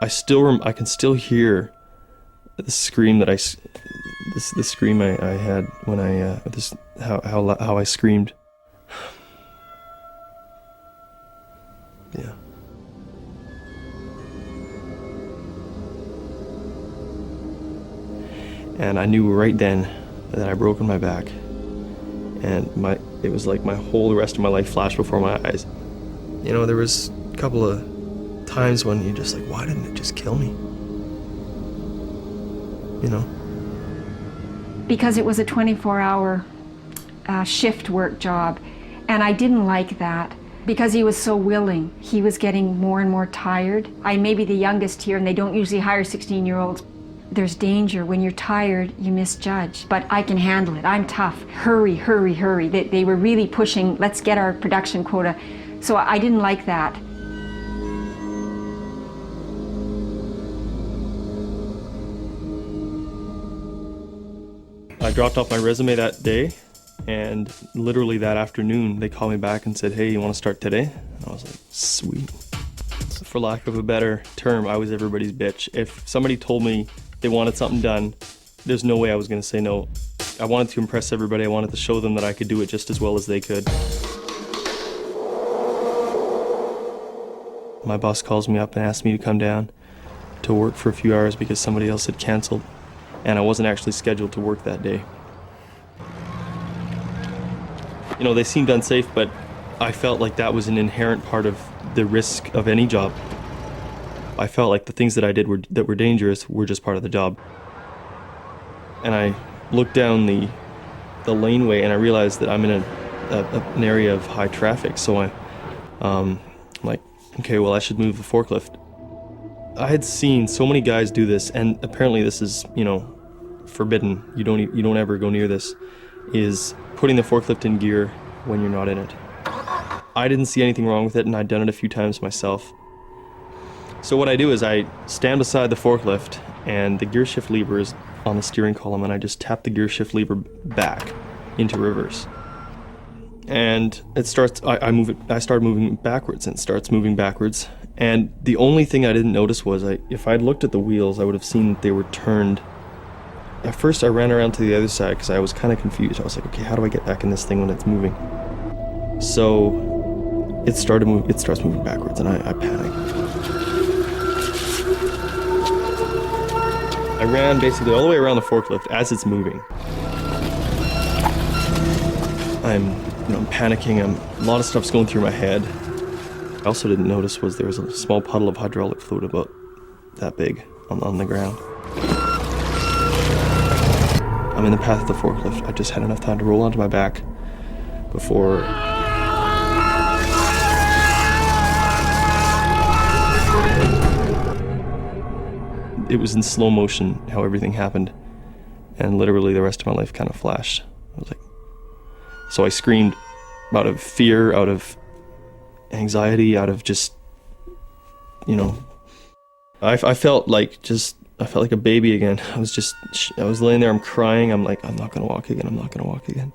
I can still hear the scream that the scream I had when how I screamed. Yeah. And I knew right then that I'd broken my back, and it was like my whole rest of my life flashed before my eyes. You know, there was a couple of times when you're just like, why didn't it just kill me? You know? Because it was a 24-hour shift work job, and I didn't like that. Because he was so willing, he was getting more and more tired. I may be the youngest here, and they don't usually hire 16-year-olds. There's danger. When you're tired, you misjudge. But I can handle it. I'm tough. Hurry, hurry, hurry. They were really pushing, let's get our production quota. So I didn't like that. I dropped off my resume that day, and literally that afternoon they called me back and said, hey, you want to start today? And I was like, sweet. For lack of a better term, I was everybody's bitch. If somebody told me they wanted something done, there's no way I was going to say no. I wanted to impress everybody. I wanted to show them that I could do it just as well as they could. My boss calls me up and asks me to come down to work for a few hours because somebody else had canceled, and I wasn't actually scheduled to work that day. You know, they seemed unsafe, but I felt like that was an inherent part of the risk of any job. I felt like the things that I did that were dangerous were just part of the job. And I looked down the laneway and I realized that I'm in an area of high traffic, so I'm like, okay, well, I should move the forklift. I had seen so many guys do this, and apparently this is, you know, forbidden. You don't ever go near this, is putting the forklift in gear when you're not in it. I didn't see anything wrong with it, and I'd done it a few times myself. So what I do is I stand beside the forklift, and the gear shift lever is on the steering column, and I just tap the gear shift lever back into reverse. And it starts, I start moving backwards, and it starts moving backwards. And the only thing I didn't notice was if I'd looked at the wheels, I would have seen that they were turned. At first I ran around to the other side because I was kind of confused. I was like, okay, how do I get back in this thing when it's moving? So it starts moving backwards, and I panic. I ran basically all the way around the forklift as it's moving. I'm panicking. A lot of stuff's going through my head. I also didn't notice there was a small puddle of hydraulic fluid about that big on the ground. I'm in the path of the forklift. I just had enough time to roll onto my back before it was in slow motion how everything happened, and literally the rest of my life kind of flashed. I was like, so I screamed out of fear, out of anxiety, out of just, I felt like a baby again. I was laying there, I'm crying, I'm like, I'm not gonna walk again, I'm not gonna walk again.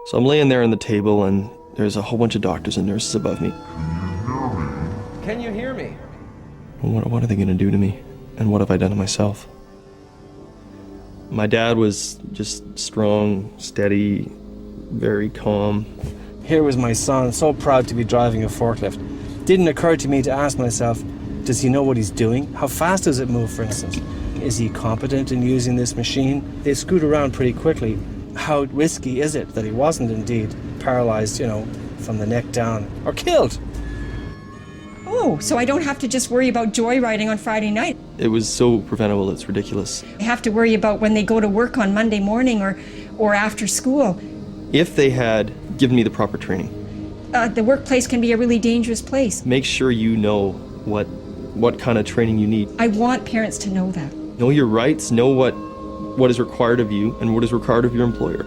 So I'm laying there on the table, and there's a whole bunch of doctors and nurses above me. Can you hear me? What are they gonna do to me? And what have I done to myself? My dad was just strong, steady, very calm. Here was my son, so proud to be driving a forklift. Didn't occur to me to ask myself, does he know what he's doing? How fast does it move, for instance? Is he competent in using this machine? They scoot around pretty quickly. How risky is it that he wasn't indeed paralyzed, from the neck down, or killed? Oh, so I don't have to just worry about joyriding on Friday night. It was so preventable, it's ridiculous. I have to worry about when they go to work on Monday morning or after school. If they had given me the proper training. The workplace can be a really dangerous place. Make sure you know what kind of training you need. I want parents to know that. Know your rights, know what is required of you and what is required of your employer.